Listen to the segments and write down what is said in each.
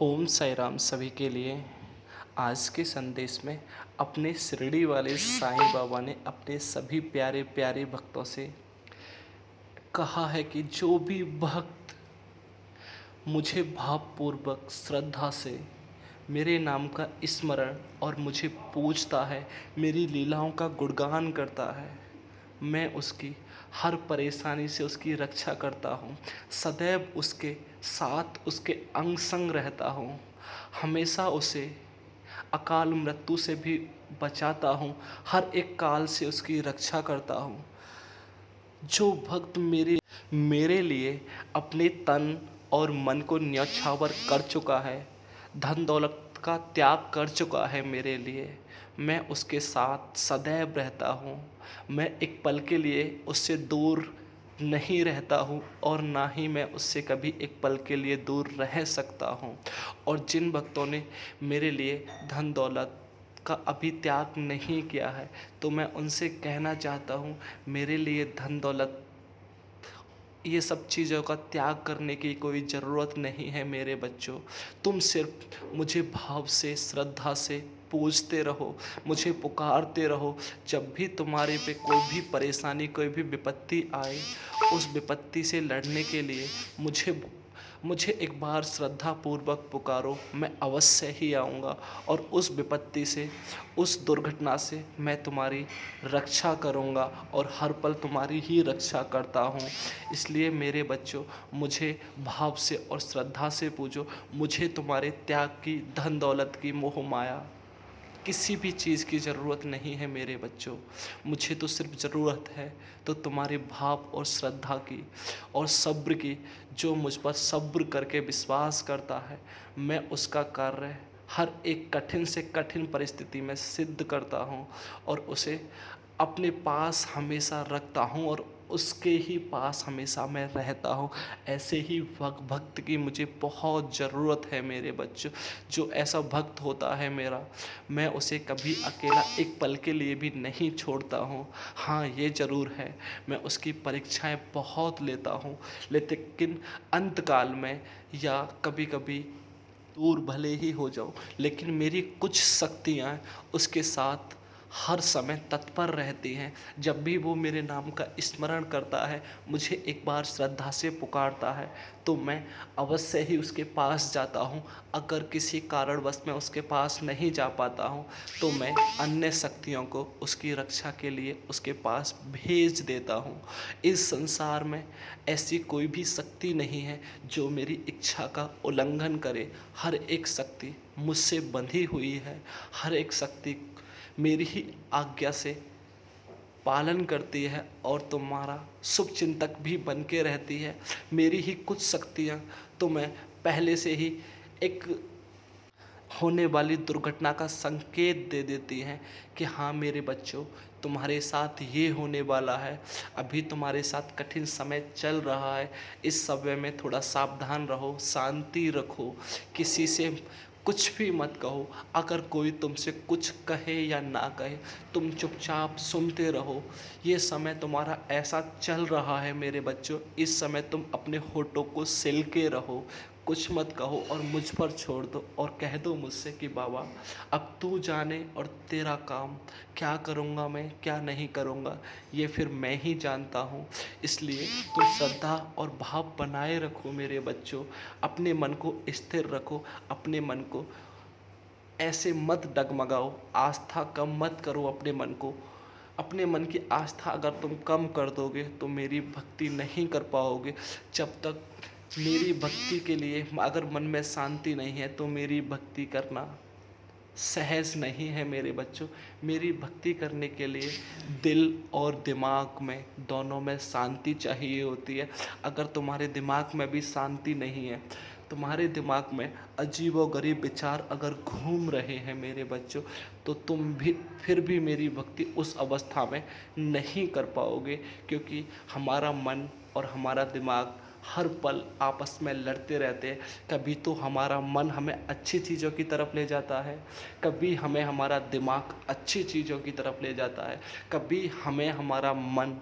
ओम साई राम सभी के लिए। आज के संदेश में अपने शिरडी वाले साईं बाबा ने अपने सभी प्यारे प्यारे भक्तों से कहा है कि जो भी भक्त मुझे भावपूर्वक श्रद्धा से मेरे नाम का स्मरण और मुझे पूजता है, मेरी लीलाओं का गुणगान करता है, मैं उसकी हर परेशानी से उसकी रक्षा करता हूँ। सदैव उसके साथ उसके अंग संग रहता हूँ। हमेशा उसे अकाल मृत्यु से भी बचाता हूँ। हर एक काल से उसकी रक्षा करता हूँ। जो भक्त मेरे लिए अपने तन और मन को न्यौछावर कर चुका है, धन दौलत का त्याग कर चुका है मेरे लिए, मैं उसके साथ सदैव रहता हूँ। मैं एक पल के लिए उससे दूर नहीं रहता हूँ और ना ही मैं उससे कभी एक पल के लिए दूर रह सकता हूँ। और जिन भक्तों ने मेरे लिए धन दौलत का अभी त्याग नहीं किया है, तो मैं उनसे कहना चाहता हूँ, मेरे लिए धन दौलत ये सब चीज़ों का त्याग करने की कोई ज़रूरत नहीं है मेरे बच्चों। तुम सिर्फ मुझे भाव से श्रद्धा से पूजते रहो, मुझे पुकारते रहो। जब भी तुम्हारे पे कोई भी परेशानी, कोई भी विपत्ति आए, उस विपत्ति से लड़ने के लिए मुझे एक बार श्रद्धापूर्वक पुकारो, मैं अवश्य ही आऊँगा और उस विपत्ति से, उस दुर्घटना से मैं तुम्हारी रक्षा करूँगा और हर पल तुम्हारी ही रक्षा करता हूँ। इसलिए मेरे बच्चों, मुझे भाव से और श्रद्धा से पूजो। मुझे तुम्हारे त्याग की, धन दौलत की, मोह माया किसी भी चीज़ की ज़रूरत नहीं है मेरे बच्चों। मुझे तो सिर्फ ज़रूरत है तो तुम्हारे भाव और श्रद्धा की और सब्र की। जो मुझ पर सब्र करके विश्वास करता है, मैं उसका कार्य हर एक कठिन से कठिन परिस्थिति में सिद्ध करता हूँ और उसे अपने पास हमेशा रखता हूँ और उसके ही पास हमेशा मैं रहता हूँ। ऐसे ही भक्त की मुझे बहुत ज़रूरत है मेरे बच्चों। जो ऐसा भक्त होता है मेरा, मैं उसे कभी अकेला एक पल के लिए भी नहीं छोड़ता हूँ। हाँ, ये ज़रूर है, मैं उसकी परीक्षाएं बहुत लेता हूँ, लेकिन अंतकाल में या कभी कभी दूर भले ही हो जाऊँ, लेकिन मेरी कुछ शक्तियाँ उसके साथ हर समय तत्पर रहती हैं। जब भी वो मेरे नाम का स्मरण करता है, मुझे एक बार श्रद्धा से पुकारता है, तो मैं अवश्य ही उसके पास जाता हूँ। अगर किसी कारणवश मैं उसके पास नहीं जा पाता हूँ, तो मैं अन्य शक्तियों को उसकी रक्षा के लिए उसके पास भेज देता हूँ। इस संसार में ऐसी कोई भी शक्ति नहीं है जो मेरी इच्छा का उल्लंघन करे। हर एक शक्ति मुझसे बंधी हुई है। हर एक शक्ति मेरी ही आज्ञा से पालन करती है और तुम्हारा शुभ चिंतक भी बन के रहती है। मेरी ही कुछ शक्तियाँ तुम्हें पहले से ही एक होने वाली दुर्घटना का संकेत दे देती हैं कि हाँ मेरे बच्चों, तुम्हारे साथ ये होने वाला है। अभी तुम्हारे साथ कठिन समय चल रहा है। इस समय में थोड़ा सावधान रहो, शांति रखो, किसी से कुछ भी मत कहो। अगर कोई तुमसे कुछ कहे या ना कहे, तुम चुपचाप सुनते रहो। ये समय तुम्हारा ऐसा चल रहा है मेरे बच्चों, इस समय तुम अपने होठों को सिल के रहो, कुछ मत कहो और मुझ पर छोड़ दो और कह दो मुझसे कि बाबा, अब तू जाने और तेरा काम, क्या करूँगा मैं क्या नहीं करूँगा ये फिर मैं ही जानता हूँ। इसलिए तुम श्रद्धा और भाव बनाए रखो मेरे बच्चों। अपने मन को स्थिर रखो, अपने मन को ऐसे मत डगमगाओ, आस्था कम मत करो अपने मन को। अपने मन की आस्था अगर तुम कम कर दोगे तो मेरी भक्ति नहीं कर पाओगे। जब तक मेरी भक्ति के लिए अगर मन में शांति नहीं है, तो मेरी भक्ति करना सहज नहीं है मेरे बच्चों। मेरी भक्ति करने के लिए दिल और दिमाग में, दोनों में शांति चाहिए होती है। अगर तुम्हारे दिमाग में भी शांति नहीं है, तुम्हारे दिमाग में अजीबोगरीब विचार अगर घूम रहे हैं मेरे बच्चों, तो तुम भी फिर भी मेरी भक्ति उस अवस्था में नहीं कर पाओगे। क्योंकि हमारा मन और हमारा दिमाग हर पल आपस में लड़ते रहते हैं। कभी तो हमारा मन हमें अच्छी चीज़ों की तरफ ले जाता है, कभी हमें हमारा दिमाग अच्छी चीज़ों की तरफ ले जाता है, कभी हमें हमारा मन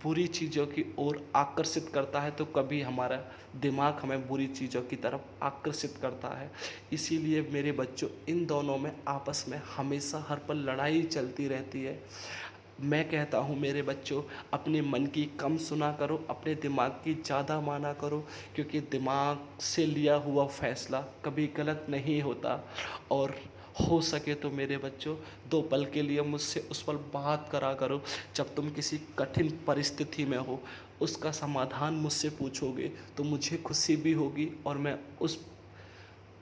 बुरी चीज़ों की ओर आकर्षित करता है, तो कभी हमारा दिमाग हमें बुरी चीज़ों की तरफ आकर्षित करता है। इसीलिए मेरे बच्चों, इन दोनों में आपस में हमेशा हर पल लड़ाई चलती रहती है। मैं कहता हूँ मेरे बच्चों, अपने मन की कम सुना करो, अपने दिमाग की ज़्यादा माना करो, क्योंकि दिमाग से लिया हुआ फैसला कभी गलत नहीं होता। और हो सके तो मेरे बच्चों, 2 पल के लिए मुझसे उस पल बात करा करो। जब तुम किसी कठिन परिस्थिति में हो, उसका समाधान मुझसे पूछोगे तो मुझे खुशी भी होगी, और मैं उस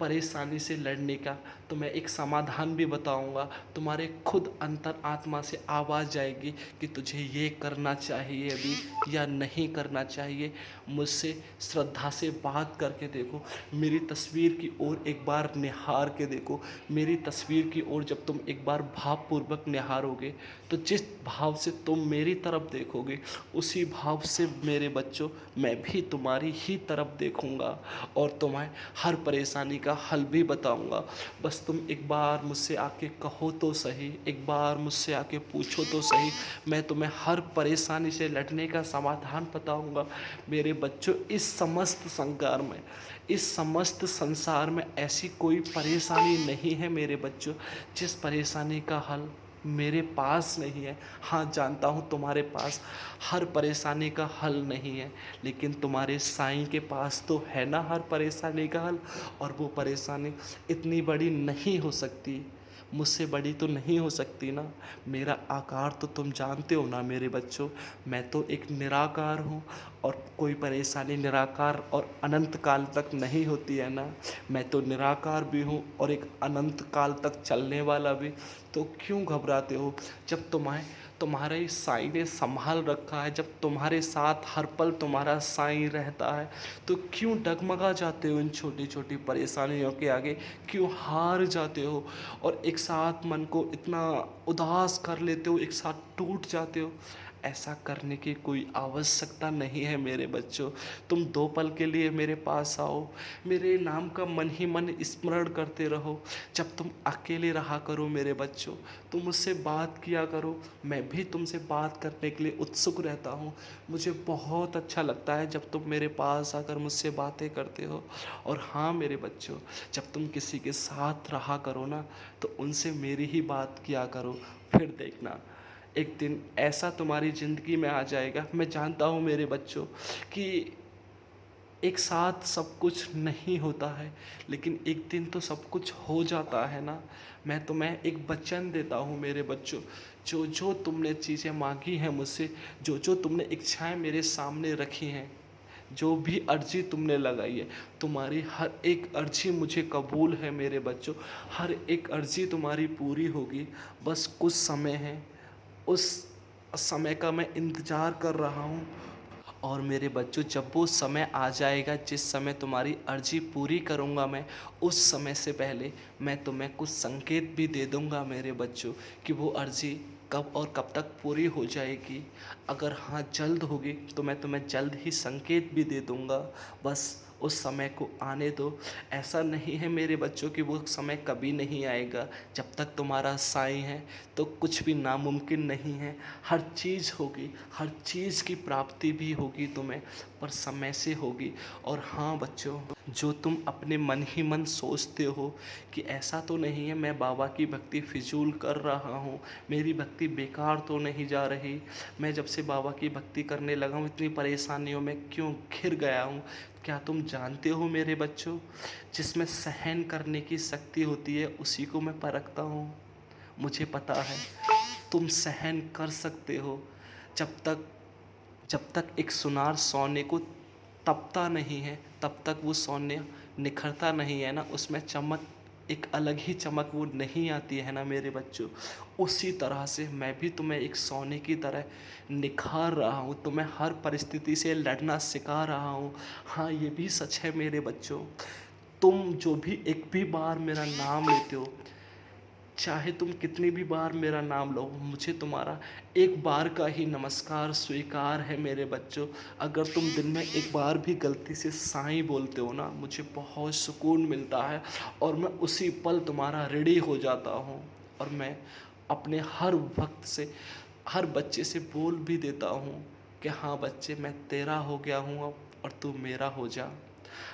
परेशानी से लड़ने का तुम्हें एक समाधान भी बताऊंगा। तुम्हारे खुद अंतर आत्मा से आवाज़ जाएगी कि तुझे ये करना चाहिए अभी या नहीं करना चाहिए। मुझसे श्रद्धा से बात करके देखो, मेरी तस्वीर की ओर एक बार निहार के देखो। मेरी तस्वीर की ओर जब तुम एक बार भावपूर्वक निहारोगे, तो जिस भाव से तुम मेरी तरफ देखोगे, उसी भाव से मेरे बच्चों मैं भी तुम्हारी ही तरफ देखूंगा, और तुम्हें हर परेशानी का हल भी बताऊंगा। बस तुम एक बार मुझसे आके कहो तो सही, एक बार मुझसे आके पूछो तो सही, मैं तुम्हें हर परेशानी से लड़ने का समाधान बताऊंगा। मेरे बच्चों, इस समस्त संसार में, इस समस्त संसार में ऐसी कोई परेशानी नहीं है मेरे बच्चों, जिस परेशानी का हल मेरे पास नहीं है। हाँ, जानता हूँ तुम्हारे पास हर परेशानी का हल नहीं है, लेकिन तुम्हारे साईं के पास तो है ना हर परेशानी का हल। और वो परेशानी इतनी बड़ी नहीं हो सकती, मुझसे बड़ी तो नहीं हो सकती ना। मेरा आकार तो तुम जानते हो ना मेरे बच्चों, मैं तो एक निराकार हूँ, और कोई परेशानी निराकार और अनंत काल तक नहीं होती है ना। मैं तो निराकार भी हूँ और एक अनंत काल तक चलने वाला भी। तो क्यों घबराते हो? जब तुम्हारे साईं ने संभाल रखा है, जब तुम्हारे साथ हर पल तुम्हारा साईं रहता है, तो क्यों डगमगा जाते हो इन छोटी छोटी परेशानियों के आगे? क्यों हार जाते हो और एक साथ मन को इतना उदास कर लेते हो, एक साथ टूट जाते हो? ऐसा करने की कोई आवश्यकता नहीं है मेरे बच्चों। तुम 2 पल के लिए मेरे पास आओ, मेरे नाम का मन ही मन स्मरण करते रहो। जब तुम अकेले रहा करो मेरे बच्चों, तुम मुझसे बात किया करो, मैं भी तुमसे बात करने के लिए उत्सुक रहता हूँ। मुझे बहुत अच्छा लगता है जब तुम मेरे पास आकर मुझसे बातें करते हो। और हाँ मेरे बच्चों, जब तुम किसी के साथ रहा करो ना, तो उनसे मेरी ही बात किया करो। फिर देखना, एक दिन ऐसा तुम्हारी ज़िंदगी में आ जाएगा। मैं जानता हूँ मेरे बच्चों कि एक साथ सब कुछ नहीं होता है, लेकिन एक दिन तो सब कुछ हो जाता है ना। मैं तुम्हें एक वचन देता हूँ मेरे बच्चों, जो जो तुमने चीज़ें मांगी हैं मुझसे, जो जो तुमने इच्छाएं मेरे सामने रखी हैं, जो भी अर्जी तुमने लगाई है, तुम्हारी हर एक अर्जी मुझे कबूल है मेरे बच्चों। हर एक अर्जी तुम्हारी पूरी होगी। बस कुछ समय है, उस समय का मैं इंतज़ार कर रहा हूँ। और मेरे बच्चों, जब वो समय आ जाएगा जिस समय तुम्हारी अर्जी पूरी करूँगा मैं, उस समय से पहले मैं तुम्हें कुछ संकेत भी दे दूँगा मेरे बच्चों, कि वो अर्जी कब और कब तक पूरी हो जाएगी। अगर हाँ जल्द होगी तो मैं तुम्हें जल्द ही संकेत भी दे दूँगा। बस उस समय को आने दो। ऐसा नहीं है मेरे बच्चों कि वो समय कभी नहीं आएगा। जब तक तुम्हारा साईं है तो कुछ भी नामुमकिन नहीं है। हर चीज़ होगी, हर चीज़ की प्राप्ति भी होगी तुम्हें, पर समय से होगी। और हाँ बच्चों, जो तुम अपने मन ही मन सोचते हो कि ऐसा तो नहीं है मैं बाबा की भक्ति फिजूल कर रहा हूँ, मेरी भक्ति बेकार तो नहीं जा रही, मैं जब से बाबा की भक्ति करने लगा हूँ इतनी परेशानियों में क्यों घिर गया हूँ। क्या तुम जानते हो मेरे बच्चों, जिसमें सहन करने की शक्ति होती है उसी को मैं परखता हूँ। मुझे पता है तुम सहन कर सकते हो। जब तक जब तक एक सुनार सोने को तपता नहीं है, तब तक वो सोने निखरता नहीं है ना, उसमें चमक, एक अलग ही चमक वो नहीं आती है ना मेरे बच्चों। उसी तरह से मैं भी तुम्हें एक सोने की तरह निखार रहा हूँ, तुम्हें हर परिस्थिति से लड़ना सिखा रहा हूँ। हाँ ये भी सच है मेरे बच्चों, तुम जो भी एक भी बार मेरा नाम लेते हो, चाहे तुम कितनी भी बार मेरा नाम लो, मुझे तुम्हारा एक बार का ही नमस्कार स्वीकार है मेरे बच्चों। अगर तुम दिन में एक बार भी गलती से साईं बोलते हो ना, मुझे बहुत सुकून मिलता है, और मैं उसी पल तुम्हारा ऋणी हो जाता हूँ। और मैं अपने हर वक्त से हर बच्चे से बोल भी देता हूँ कि हाँ बच्चे, मैं तेरा हो गया हूँ अब और तू मेरा हो जा।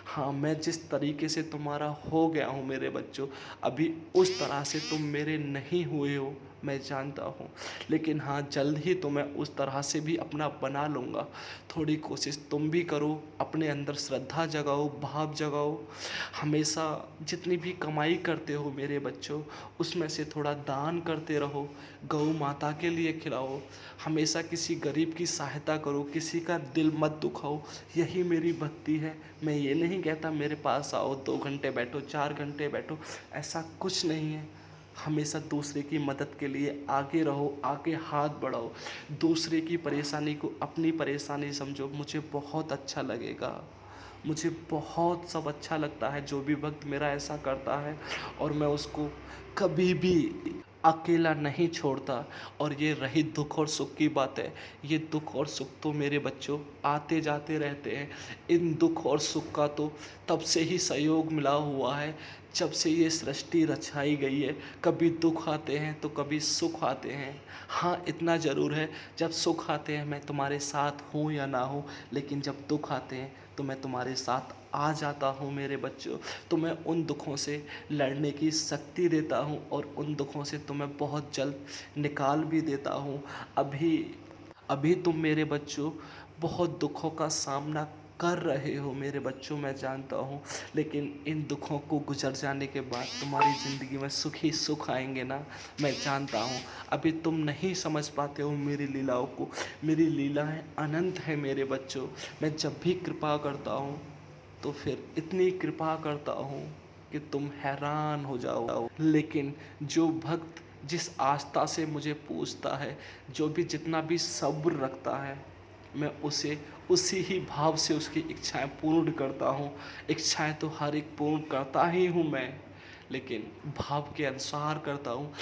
हाँ, मैं जिस तरीके से तुम्हारा हो गया हूँ मेरे बच्चों, अभी उस तरह से तुम मेरे नहीं हुए हो, मैं जानता हूँ। लेकिन हाँ, जल्द ही तुम्हें उस तरह से भी अपना बना लूँगा। थोड़ी कोशिश तुम भी करो, अपने अंदर श्रद्धा जगाओ, भाव जगाओ। हमेशा जितनी भी कमाई करते हो मेरे बच्चों, उसमें से थोड़ा दान करते रहो, गौ माता के लिए खिलाओ, हमेशा किसी गरीब की सहायता करो, किसी का दिल मत दुखाओ। यही मेरी भक्ति है। मैं ये नहीं कहता मेरे पास आओ 2 घंटे बैठो, 4 घंटे बैठो, ऐसा कुछ नहीं है। हमेशा दूसरे की मदद के लिए आगे रहो, आगे हाथ बढ़ाओ, दूसरे की परेशानी को अपनी परेशानी समझो। मुझे बहुत अच्छा लगेगा, मुझे बहुत सब अच्छा लगता है जो भी भक्त मेरा ऐसा करता है, और मैं उसको कभी भी अकेला नहीं छोड़ता। और ये रही दुख और सुख की बात है, ये दुख और सुख तो मेरे बच्चों आते जाते रहते हैं। इन दुख और सुख का तो तब से ही सहयोग मिला हुआ है, जब से ये सृष्टि रचाई गई है। कभी दुख आते हैं तो कभी सुख आते हैं। हाँ, इतना ज़रूर है, जब सुख आते हैं मैं तुम्हारे साथ हूँ या ना हूँ, लेकिन जब दुख आते हैं तो मैं तुम्हारे साथ आ जाता हूँ मेरे बच्चों। तो मैं उन दुखों से लड़ने की शक्ति देता हूँ और उन दुखों से तुम्हें बहुत जल्द निकाल भी देता हूँ। अभी अभी तुम मेरे बच्चों बहुत दुखों का सामना कर रहे हो मेरे बच्चों, मैं जानता हूँ। लेकिन इन दुखों को गुजर जाने के बाद तुम्हारी ज़िंदगी में सुख ही सुख आएंगे ना, मैं जानता हूँ। अभी तुम नहीं समझ पाते हो मेरी लीलाओं को। मेरी लीलाएं अनंत है मेरे बच्चों। मैं जब भी कृपा करता हूँ तो फिर इतनी कृपा करता हूँ कि तुम हैरान हो जाओ। लेकिन जो भक्त जिस आस्था से मुझे पूजता है, जो भी जितना भी सब्र रखता है, मैं उसे उसी ही भाव से उसकी इच्छाएं पूर्ण करता हूँ। इच्छाएं तो हर एक पूर्ण करता ही हूँ मैं, लेकिन भाव के अनुसार करता हूँ।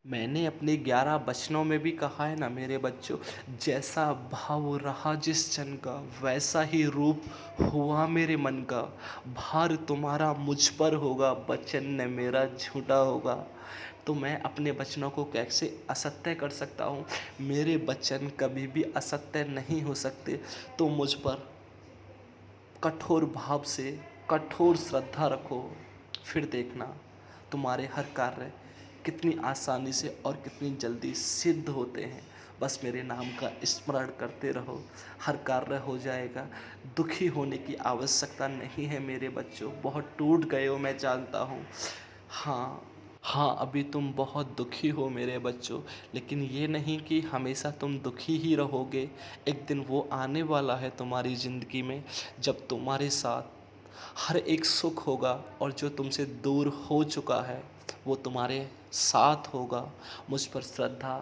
मैंने अपने 11 वचनों में भी कहा है ना मेरे बच्चों, जैसा भाव रहा जिस जन का, वैसा ही रूप हुआ मेरे मन का। भार तुम्हारा मुझ पर होगा, वचन न मेरा झूठा होगा। तो मैं अपने वचनों को कैसे असत्य कर सकता हूँ? मेरे वचन कभी भी असत्य नहीं हो सकते। तो मुझ पर कठोर भाव से कठोर श्रद्धा रखो, फिर देखना तुम्हारे हर कार्य कितनी आसानी से और कितनी जल्दी सिद्ध होते हैं। बस मेरे नाम का स्मरण करते रहो, हर कार्य हो जाएगा। दुखी होने की आवश्यकता नहीं है मेरे बच्चों। बहुत टूट गए हो मैं जानता हूँ। हाँ, हाँ, अभी तुम बहुत दुखी हो मेरे बच्चों, लेकिन ये नहीं कि हमेशा तुम दुखी ही रहोगे। एक दिन वो आने वाला है तुम्हारी ज़िंदगी में जब तुम्हारे साथ हर एक सुख होगा, और जो तुमसे दूर हो चुका है वो तुम्हारे साथ होगा। मुझ पर श्रद्धा,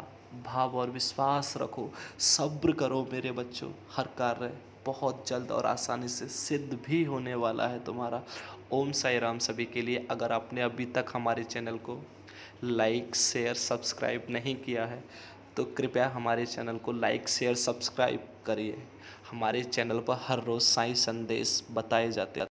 भाव और विश्वास रखो, सब्र करो मेरे बच्चों। हर कार्य बहुत जल्द और आसानी से सिद्ध भी होने वाला है तुम्हारा। ओम साई राम सभी के लिए। अगर आपने अभी तक हमारे चैनल को लाइक, शेयर, सब्सक्राइब नहीं किया है तो कृपया हमारे चैनल को लाइक, शेयर, सब्सक्राइब करिए। हमारे चैनल पर हर रोज़ साईं संदेश बताए जाते हैं।